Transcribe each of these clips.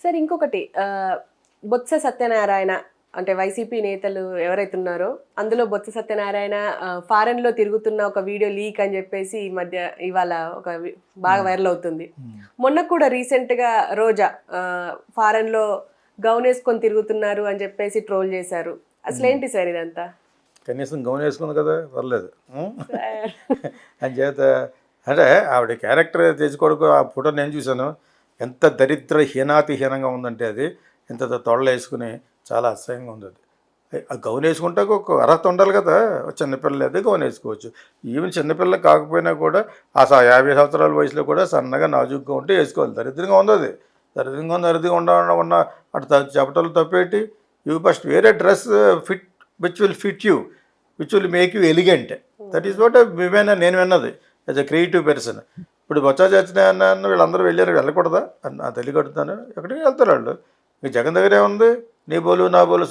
Sir ఇంకొకటి బొత్స సత్యనారాయణ అంటే YCP నేతలు ఎవరైతే ఉన్నారో అందులో బొత్స సత్యనారాయణ ఫారెన్ లో తిరుగుతున్న ఒక వీడియో లీక్ అని చెప్పేసి ఈ మధ్య ఇవాళ ఒక బాగా వైరల్ అవుతుంది. మొన్న కూడా రీసెంట్ గా రోజా ఫారెన్ లో గౌన్ వేసుకొని తిరుగుతున్నారు అని చెప్పేసి ట్రోల్ చేశారు. అసలు ఏంటి సార్ ఇదంతా? కనీసం గౌన్ వేసుకుంది కదా, పర్లేదు అని చేత. అంటే ఆవిడ క్యారెక్టర్ తెచ్చుకోవడం ఆ ఫోటో నేను చూశాను. ఎంత దరిద్ర హీనాతిహీనంగా ఉందంటే అది ఎంత తొడలు వేసుకుని చాలా అసహ్యంగా ఉంది. అది ఆ గౌన్ వేసుకుంటే ఒక అర్హత ఉండాలి కదా. చిన్నపిల్లలు అయితే గౌన్ వేసుకోవచ్చు. ఈవెన్ చిన్నపిల్లలు కాకపోయినా కూడా ఆ 50 సంవత్సరాల వయసులో కూడా సన్నగా నాజుగ్గా ఉంటే వేసుకోవాలి. దరిద్రంగా ఉంది అది. దరిద్రంగా ఉన్న అటు చెప్పటలు తప్పేటి. You must wear a dress fit which will fit you, which will make you elegant. That is what నేను విన్నది యాజ్ ఎ క్రియేటివ్ పర్సన్. ఇప్పుడు బొత్స సత్యనారాయణ వీళ్ళందరూ వెళ్ళకూడదా నా తెలియకడుతాను. ఎక్కడికి వెళ్తారు వాళ్ళు? మీ జగన్ దగ్గరే ఉంది. నీ బోలు నా బోలు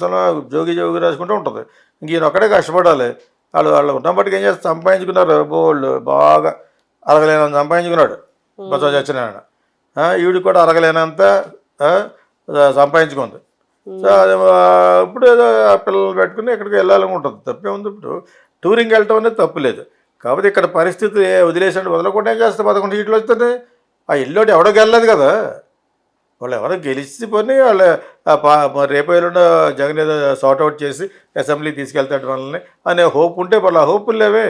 జోగి రాసుకుంటూ ఉంటుంది. ఇంక ఈయన ఒక్కడే కష్టపడాలి. వాళ్ళు ఉన్నప్పటికీ ఏం చేస్తే సంపాదించుకున్నారు. బోళ్ళు బాగా అరగలేనంత సంపాదించుకున్నాడు బొత్స సత్యనారాయణ. ఈవిడ కూడా అరగలేనంత సంపాదించుకుంది. సో అది ఇప్పుడు ఏదో పిల్లలు పెట్టుకుని ఎక్కడికి వెళ్ళాలనుకుంటుంది. తప్పే ఉంది. ఇప్పుడు టూరింగ్ వెళ్ళటం అనేది తప్పులేదు. కాకపోతే ఇక్కడ పరిస్థితి వదిలేసాడు. వదలకుండా ఏం చేస్తే 11 సీట్లు వస్తుంది. ఆ ఇల్లుటి ఎవడో వెళ్ళలేదు కదా. వాళ్ళు ఎవరో గెలిచిపోయి వాళ్ళు రేపు ఎల్లుండో జగన్ ఏదో సార్ట్అవుట్ చేసి అసెంబ్లీ తీసుకెళ్తాడు వాళ్ళని అనే హోప్ ఉంటే వాళ్ళు ఆ హోపులు లేవే.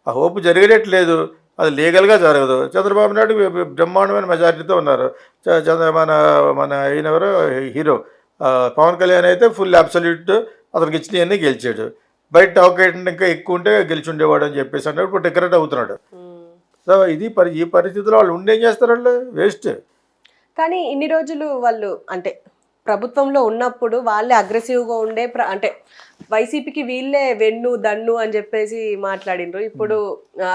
ఆ హోప్ జరిగేటట్లేదు. అది లీగల్గా జరగదు. చంద్రబాబు నాయుడు బ్రహ్మాండమైన మెజారిటీతో ఉన్నారు. మన ఈయనెవరో హీరో పవన్ కళ్యాణ్ అయితే ఫుల్ అబ్సల్యూట్ అతనికి ఇచ్చినవన్నీ గెలిచాడు. బయట టాకెట్ ఇంకా ఎక్కువ ఉంటే గెలిచి ఉండేవాడు అని చెప్పేసి అన్నాడు. ఇప్పుడు టికెట్ అవుతున్నాడు. సో ఇది ఈ పరిస్థితిలో వాళ్ళు ఉండేం చేస్తారు? వాళ్ళు వేస్ట్. కానీ ఇన్ని రోజులు వాళ్ళు అంటే ప్రభుత్వంలో ఉన్నప్పుడు వాళ్ళే అగ్రెసివ్గా ఉండే అంటే వైసీపీకి వీళ్ళే వెన్ను దన్ను అని చెప్పేసి మాట్లాడిండ్రు. ఇప్పుడు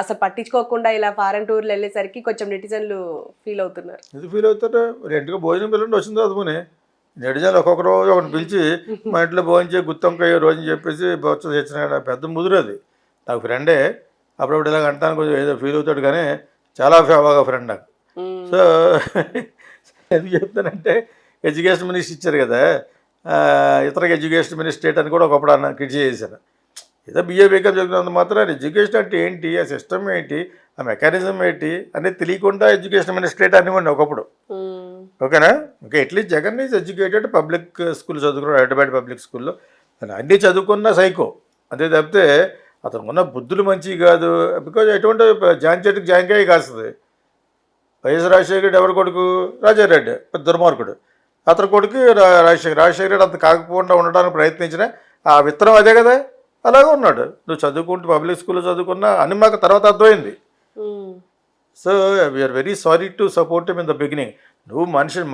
అసలు పట్టించుకోకుండా ఇలా ఫారెన్ టూర్లు వెళ్ళేసరికి కొంచెం నెటిజన్లు ఫీల్ అవుతున్నారు. ఇది ఫీల్ అవుతారు. ఇంటికి భోజనం పిల్లలు వచ్చింది అదుమునే నెటిజన్లు ఒక్కొక్క రోజు ఒకటి పిలిచి మా ఇంట్లో భోజనం గుత్తంకాయ రోజు అని చెప్పేసి బొత్స తెచ్చినాడు. పెద్ద ముదురు అది. నాకు ఫ్రెండే. అప్పుడప్పుడు ఇలాగ అంటాను కొంచెం ఏదో ఫీల్ అవుతాడు కానీ చాలా బాగా ఫ్రెండ్ నాకు. సో ఎందుకు చెప్తానంటే ఎడ్యుకేషన్ మినిస్టర్ ఇచ్చారు కదా, ఇతర ఎడ్యుకేషన్ మినిస్ట్రేట్ అని కూడా ఒకప్పుడు క్రిటిసైజ్ చేశాను. ఏదో బిఏ బీకాం చదువుకున్నంత మాత్రం ఎడ్యుకేషన్ అంటే ఏంటి, ఆ సిస్టమ్ ఏంటి, ఆ మెకానిజం ఏంటి అనేది తెలియకుండా ఎడ్యుకేషన్ మినిస్ట్రేట్ అనివ్వండి ఒకప్పుడు. ఓకేనా? ఇంకా at least Jagan is educated. Public school చదువుకున్నాడు, హైదరాబాద్ పబ్లిక్ స్కూల్లో. అన్నీ చదువుకున్న సైకో. అంతే తప్పితే అతను ఉన్న బుద్ధులు మంచివి కాదు. బికాజ్ ఎటువంటి జాన్ చెట్టుకు జాంకాయ కాస్తుంది. వైఎస్ రాజశేఖర ఎవరి కొడుకు? రాజారెడ్డి పెద్ద దుర్మార్గుడు. అతని కొడుకు రాజశేఖర రెడ్డి అంత కాకపోకుండా ఉండడానికి ప్రయత్నించిన ఆ విత్తనం అదే కదా, అలాగే ఉన్నాడు. నువ్వు చదువుకుంటూ పబ్లిక్ స్కూల్లో చదువుకున్నా అని మాకు తర్వాత అర్థమైంది. So we are very sorry to support him in the beginning. నువ్వు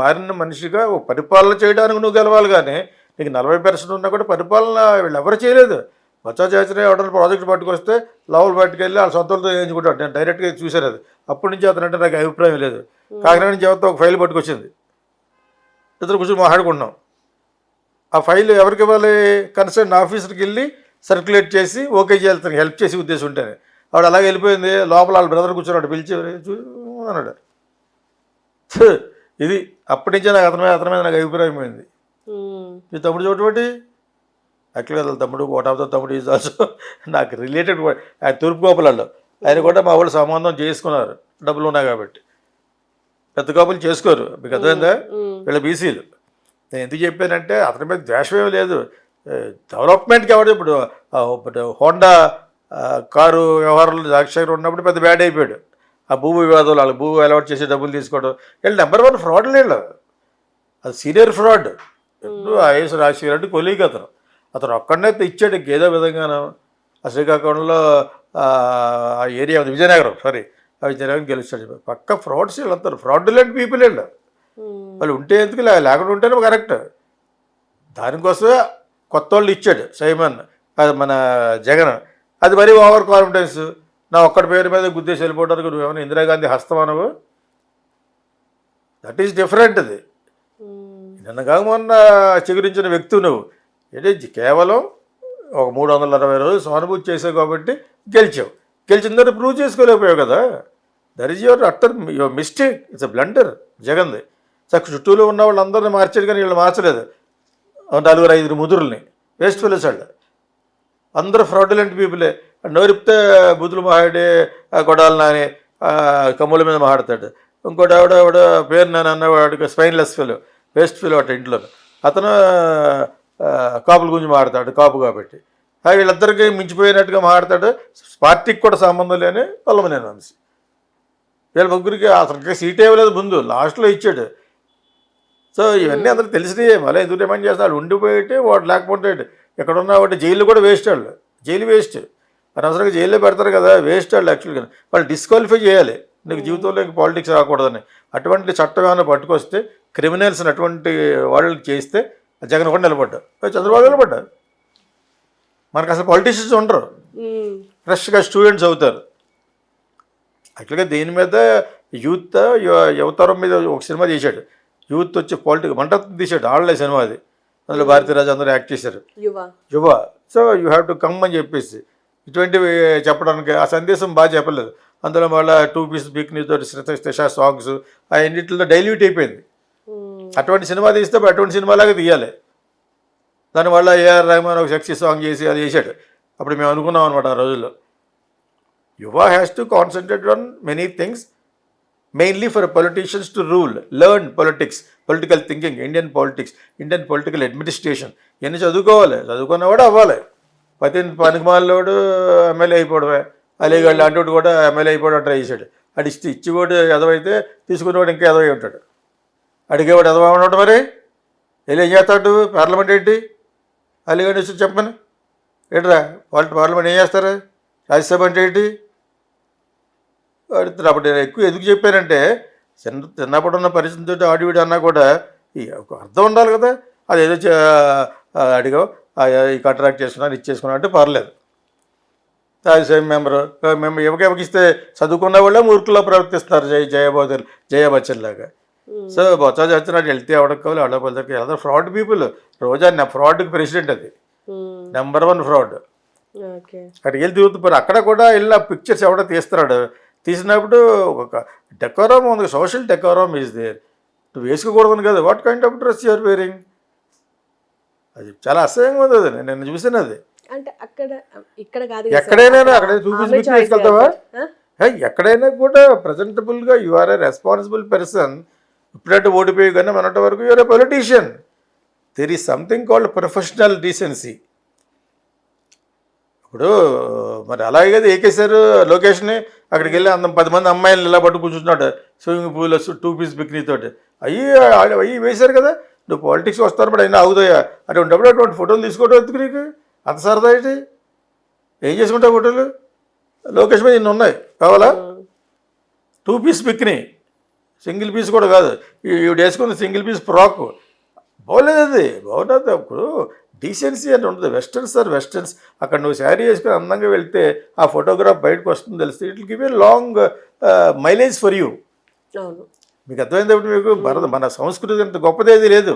మారిన మనిషిగా పరిపాలన చేయడానికి నువ్వు గెలవాలి. కానీ నీకు 40% ఉన్నా కూడా పరిపాలన వీళ్ళు ఎవరు చేయలేదు. బొత్స సత్యనారాయణ ఎవరైనా ప్రాజెక్ట్ పట్టుకొస్తే లోపల పట్టుకెళ్ళి వాళ్ళ సొంతలతో చేయించుకుంటాడు. నేను డైరెక్ట్గా చూశాను అది. అప్పటి నుంచి అతనంటే నాకు అభిప్రాయం లేదు. కాకినాడ నుంచి ఎవరితో ఒక ఫైల్ పట్టుకొచ్చింది. ఇద్దరు కూర్చొని మాట్లాడుకుంటున్నాం. ఆ ఫైల్ ఎవరికి ఇవ్వాలి? కన్సర్న్ ఆఫీసర్కి వెళ్ళి సర్క్యులేట్ చేసి ఓకే చేయాలి, హెల్ప్ చేసే ఉద్దేశం ఉంటేనే. ఆవిడ అలాగే వెళ్ళిపోయింది. లోపల వాళ్ళ బ్రదర్ కూర్చున్నాడు. పిలిచి అన్నాడు. ఇది అప్పటి నుంచే నాకు అతని మీద నాకు అభిప్రాయం పోయింది. మీ తమ్ముడు చోటు యాక్చువల్గా వాళ్ళ తమ్ముడు వాట్ ఆఫ్ ద తమ్ముడు ఈజ్ ఆల్సో నాకు రిలేటెడ్. ఆయన తూర్పుగోపులలో ఆయన కూడా మా వాళ్ళు సంబంధం చేసుకున్నారు, డబ్బులు ఉన్నాయి కాబట్టి. పెద్ద కాపులు చేసుకోరు. మీకు అర్థమైందా? వీళ్ళ బీసీలు. నేను ఎందుకు చెప్పానంటే అతని మీద ద్వేషమేమీ లేదు. డెవలప్మెంట్కి ఎవరు ఇప్పుడు హోండా కారు వ్యవహారాలు రాజశేఖర్ ఉన్నప్పుడు పెద్ద బ్యాడ్ అయిపోయాడు. ఆ భూ వివాదాలు, వాళ్ళు భూ అలవాటు చేసి డబ్బులు తీసుకోవడం, వీళ్ళు నెంబర్ 1 ఫ్రాడ్ లేదు. అది సీనియర్ ఫ్రాడ్. ఎప్పుడు ఐఎస్ రాజశేఖర్ అంటే కొలీగ్ అతను ఒక్కడనే ఇచ్చాడు ఏదో విధంగానూ. ఆ శ్రీకాకుళంలో ఆ ఏరియా విజయనగరం విజయనగరం గెలుస్తాడు. పక్క ఫ్రాడ్స్ వీళ్ళు అంటారు. ఫ్రాడ్యులెంట్ పీపుల్ వీళ్ళు. వాళ్ళు ఉంటే ఎందుకు, లేకుండా ఉంటేనే కరెక్ట్. దానికోసమే కొత్త వాళ్ళు ఇచ్చాడు సైమన్, అది మన జగన్. అది మరీ ఓవర్ కాన్ఫిడెన్స్. నా ఒక్కడి పేరు మీద గుద్దేసి వెళ్ళిపోవడానికి నువ్వేమైనా ఇందిరాగాంధీ హస్తం అనవు. That is different. అది నిన్నగా మొన్న చిగురించిన వ్యక్తి నువ్వు. ఏంటి కేవలం ఒక 360 రోజులు సానుభూతి చేసావు కాబట్టి గెలిచావు. గెలిచిన తర్వాత ప్రూవ్ చేసుకోలేకపోయావు కదా. That is your mistake. It's a blunder జగన్ది. చుట్టూలో ఉన్న వాళ్ళందరినీ మార్చాడు కానీ వీళ్ళు మార్చలేదు. 4-5 ముదురుల్ని వేస్ట్ ఫెలోస్ వాళ్ళు అందరూ ఫ్రాడ్యులెంట్ పీపులే. నోరిపితే బుద్ధులు మాట్లాడి గొడవలు నాని కమ్ముల మీద మాట్లాడతాడు. ఇంకోటి ఆవిడ పేరు నేను అన్నవాడికి స్పైన్లెస్ ఫెలో వేస్ట్ ఫెలో అట ఇంట్లో. అతను కాపుల గురించి మాట్లాడతాడు కాపు కాబట్టి. వీళ్ళిద్దరికి మించిపోయినట్టుగా మాట్లాడతాడు. పార్టీకి కూడా సంబంధం లేని వల్లభనేని వంశీ. వీళ్ళ ముగ్గురికి అతనికి సీట్ ఇవ్వలేదు ముందు, లాస్ట్లో ఇచ్చాడు. సో ఇవన్నీ అందరికి తెలిసినాయే. మళ్ళీ ఎందుకు డిమాండ్ చేస్తాడు? ఉండిపోయేటి వాడు లేకపోతే ఎక్కడున్నా వాటి జైలు కూడా వేస్ట్ వాళ్ళు. జైలు వేస్ట్ అనవసరంగా జైల్లో పెడతారు కదా, వేస్ట్ వాళ్ళు యాక్చువల్గా. వాళ్ళు డిస్క్వాలిఫై చేయాలి, నీకు జీవితంలో ఇంక పాలిటిక్స్ రాకూడదని. అటువంటి చట్టం ఏమైనా పట్టుకొస్తే క్రిమినల్స్ని అటువంటి వాళ్ళని చేస్తే జగన్ కూడా నిలబడ్డా, చంద్రబాబు నిలబడ్డా. మనకు అసలు పాలిటిషియన్స్ ఉండరు, ఫ్రెష్గా స్టూడెంట్స్ అవుతారు. యాక్చువల్గా దీని మీద యువతరం మీద ఒక సినిమా తీశాడు. యూత్ వచ్చి మంట తీశాడు, ఆడలే సినిమా అది. అందులో భారతీరాజు అందరూ యాక్ట్ చేశారు, యువ. So you have to come అని చెప్పేసి ఇటువంటివి చెప్పడానికి ఆ సందేశం బాగా చెప్పలేదు. అందులో మళ్ళీ 2 పీస్ బిక్నీతో త్రిష సాంగ్స్ అన్నింటిలో డైల్యూట్ అయిపోయింది. అటువంటి సినిమా తీస్తే అటువంటి సినిమాలాగా తీయాలి. దానివల్ల ఏఆర్ రెహమాన్ ఒక సెక్సీ సాంగ్ చేసి అది చేశాడు. అప్పుడు మేము అనుకున్నాం అనమాట ఆ రోజుల్లో. యువ has to concentrate on many things, mainly for politicians to rule, learn politics, political thinking, Indian politics, Indian political administration. ఇవన్నీ చదువుకోవాలి, చదువుకున్నవాడు అవ్వాలి. పనికిమాలోడు ఎమ్మెల్యే అయిపోవడమే. అలీగఢ్ లాంటి కూడా ఎమ్మెల్యే అయిపోవడం ట్రై చేశాడు. అడి ఇచ్చివాడు ఎదవైతే తీసుకునేవాడు ఇంకా ఎదవై ఉంటాడు, అడిగేవాడు ఎదవ ఉండడు. మరి వెళ్ళి ఏం చేస్తాడు? పార్లమెంట్ ఏంటి? అలీగఢ్ వచ్చి చెప్పని ఏంట్రా పార్లమెంట్ ఏం చేస్తారు? రాజ్యసభ అంటే ఏంటి అడుగుతారు. అప్పుడు నేను ఎక్కువ ఎందుకు చెప్పానంటే చిన్నప్పుడు ఉన్న పరిస్థితితో ఆడివిడి అన్నా కూడా ఒక అర్థం ఉండాలి కదా. అదేదో అడిగావు ఈ కాంట్రాక్ట్ చేసుకున్నాను ఇచ్చేసుకున్నా అంటే పర్లేదు. రాజ్యసభ మేము ఎవరిస్తే చదువుకున్న వాళ్ళే మూర్ఖుల్లో ప్రవర్తిస్తున్నారు. జయ బచ్చన్ లాగా. సో బొత్స సత్యనారాయణ వెళ్తే ఎవరికి కావాలి వాళ్ళకి అందరూ ఫ్రాడ్ పీపుల్. రోజా ఫ్రాడ్కి ప్రెసిడెంట్, అది నెంబర్ 1 ఫ్రాడ్. అక్కడికి వెళ్ళి తిరుగుతున్నారు. అక్కడ కూడా వెళ్ళి ఆ పిక్చర్స్ ఎవడో తీస్తున్నాడు. తీసినప్పుడు ఒక డెకోరం ఉంది, సోషల్ డెకోరం ఈజ్ దేర్. నువ్వు వేసుకోకూడదని కదా. What kind of dress you are wearing? అది చాలా అసహ్యంగా ఉంది. అది నేను చూసాను. అది అంటే అక్కడ ఇక్కడ కాదు, ఎక్కడైనా అక్కడ తీసుకెళ్తావా? ఎక్కడైనా కూడా ప్రజెంటబుల్గా you are a responsible person. ఇప్పుడంటే ఓడిపోయి కానీ మనటి వరకు you are a politician. There is something called professional decency. ఇప్పుడు మరి అలాగే కదా ఏకేశారు లొకేషన్ని. అక్కడికి వెళ్ళి 10 మంది అమ్మాయిలు ఇలా పట్టు కూర్చుంటున్నాడు స్విమ్మింగ్ పూల్ 2 పీస్ బిక్నీతోటి. అవి వేశారు కదా. నువ్వు పాలిటిక్స్ వస్తారు బట్ అయినా అవుతాయా? అటువంటిప్పుడు అటువంటి ఫోటోలు తీసుకోవడం ఎందుకు నీకు అంత సరదా ఏంటి? ఏం చేసుకుంటావు ఫోటోలు? లోకేష్ మీద ఇన్ని ఉన్నాయి కావాలా? 2 పీస్ బిక్నీ, సింగిల్ పీస్ కూడా కాదు. ఈవిడ వేసుకుంది సింగిల్ పీస్ ఫ్రాక్. బాగోలేదు, అది బాగున్నది. అప్పుడు డీసెన్సీ అని ఉంటుంది. Westerns or westerns. అక్కడ నువ్వు శారీ వేసుకొని అందంగా వెళ్తే ఆ ఫోటోగ్రాఫ్ బయటకు వస్తుంది తెలిస్తే it will give a long mileage for you. మీకు అర్థమైంది. అప్పుడు మీకు మన సంస్కృతి అంత గొప్పదేది లేదు.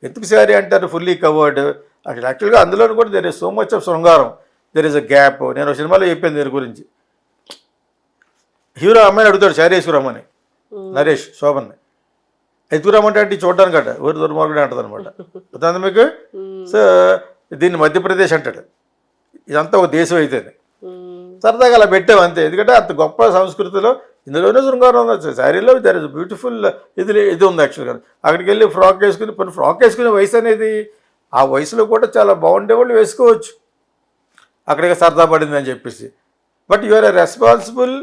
ఎందుకు శారీ అంటారు ఫుల్లీ కవర్డ్? అసలు యాక్చువల్గా అందులో కూడా there is so much of శృంగారం, దెర్ ఇస్ అ గ్యాప్. నేను సినిమాలో చెప్పాను దీని గురించి. హీరో అమ్మాయిని అడుగుతాడు శారీ వేసుకురమ్మని, నరేష్ శోభన్ని. ఎత్తుకురమ్మంటే అంటే చూడడానికి అట ఊరి దుర్మార్గుడే అంటుంది అనమాట. అర్థమైంది మీకు? సో దీన్ని మధ్యప్రదేశ్ అంటాడు. ఇదంతా ఒక దేశం అయితే సరదాగా అలా పెట్టాము అంతే. ఎందుకంటే అంత గొప్ప సంస్కృతిలో ఇందులోనే శృంగారం ఉంది. శారీలో దర్ ఇస్ బ్యూటిఫుల్ ఇది ఉంది యాక్చువల్గా. అక్కడికి వెళ్ళి ఫ్రాక్ వేసుకుని ఫ్రాక్ వేసుకునే వయసు అనేది ఆ వయసులో కూడా చాలా బాగుండేవాళ్ళు వేసుకోవచ్చు. అక్కడికి సరదా పడింది అని చెప్పేసి. But you are a responsible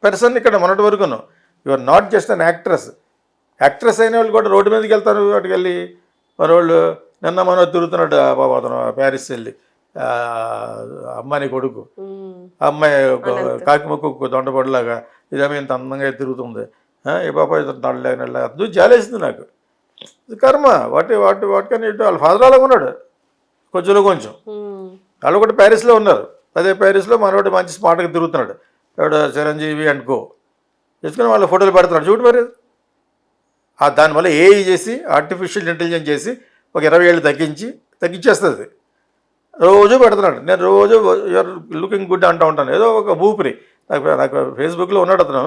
person. ఇక్కడ మొన్నటి వరకును you are not just an actress. Actress అయిన వాళ్ళు కూడా రోడ్డు మీదకి వెళ్తారు. వాటికి వెళ్ళి మనోళ్ళు నిన్న మనం తిరుగుతున్నాడు బాబు, అతను ప్యారిస్ వెళ్ళి అమ్మాయి కొడుకు, అమ్మాయి కాకిమొక్కు దొండపడిలాగా ఇదేమో ఇంత అందంగా తిరుగుతుంది. ఏ పాప ఇతను నడలేనలా అది జాలేసింది నాకు. ఇది కర్మ. వాటికని వాళ్ళ ఫాదర్ అలాగా ఉన్నాడు కొంచెం. వాళ్ళు కూడా ప్యారిస్లో ఉన్నారు. అదే ప్యారిస్లో మనోడు మంచి స్మార్ట్గా తిరుగుతున్నాడు. ఎవడ చిరంజీవి అండ్ కో చేసుకుని వాళ్ళు ఫోటోలు పెడుతున్నాడు. చూడు మరి దానివల్ల ఏఐ చేసి ఆర్టిఫిషియల్ ఇంటెలిజెన్స్ చేసి ఒక 20 ఏళ్ళు తగ్గించేస్తుంది. రోజు పెడుతున్నాడు. నేను రోజు యూఆర్ లుకింగ్ గుడ్ అంటూ ఉంటాను. ఏదో ఒక ఊపిరి. నాకు ఫేస్బుక్లో ఉన్నాడు అతను.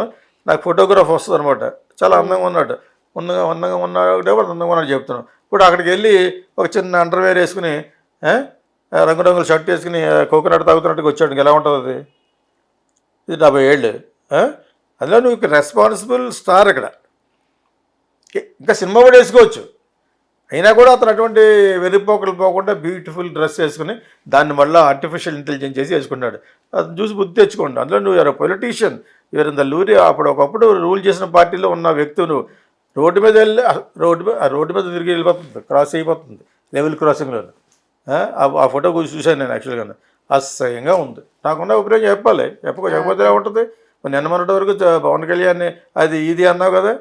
నాకు ఫోటోగ్రాఫ్ వస్తుంది అనమాట. చాలా అందంగా ఉన్నాడు. అందంగా ఉన్నాడే వాడు అందంగా ఉన్నాడు చెప్తున్నాం. ఇప్పుడు అక్కడికి వెళ్ళి ఒక చిన్న అండర్వేర్ వేసుకుని రంగురంగుల షర్ట్ వేసుకుని కోకోనట్ తాగుతున్నట్టుగా వచ్చాడు, ఎలా ఉంటుంది అది? ఇది 70 ఏళ్ళు. అందులో నువ్వు రెస్పాన్సిబుల్ స్టార్ ఇక్కడ. ఇంకా సినిమా కూడా వేసుకోవచ్చు, అయినా కూడా అతను అటువంటి వెర్రిపోకలు పోకుండా బ్యూటిఫుల్ డ్రెస్ వేసుకుని దాన్ని మళ్ళీ ఆర్టిఫిషియల్ ఇంటెలిజెన్స్ చేసి వేసుకున్నాడు. అది చూసి బుద్ధి తెచ్చుకోండి. అందులో నువ్వు ఎవరు పొలిటీషియన్, ఎవరు ఇంత లూరి ఒకప్పుడు రూల్ చేసిన పార్టీలో ఉన్న వ్యక్తి నువ్వు రోడ్డు మీద వెళ్ళి రోడ్డు మీద తిరిగి వెళ్ళిపోతుంది, క్రాస్ అయిపోతుంది లెవెల్ క్రాసింగ్లో. ఆ ఫోటో చూశాను నేను యాక్చువల్గా, అసహ్యంగా ఉంది. నాకున్న ఉపయోగం చెప్పాలి, చెప్పకపోతే ఎలా ఉంటుంది? నిన్న మొన్నటి వరకు పవన్ కళ్యాణ్ అది ఇది అన్నావు కదా,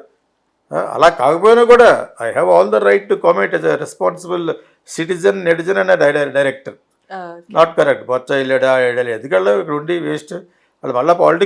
అలా కాకపోయినా కూడా I have all the right to comment as a responsible citizen, netizen and director. Not correct. Botsa వెళ్ళాడా వెళ్ళాలి, ఎందుకల్లా ఇక్కడ ఉండి వేస్ట్. వాళ్ళు మళ్ళీ పాలిటిక్స్